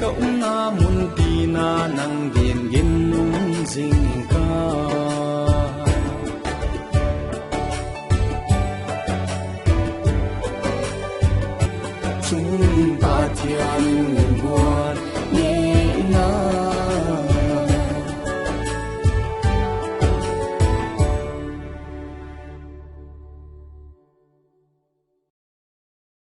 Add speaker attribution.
Speaker 1: cũng na mun ti na nang gin gin jing ka chúng ta thiền buồn nghe na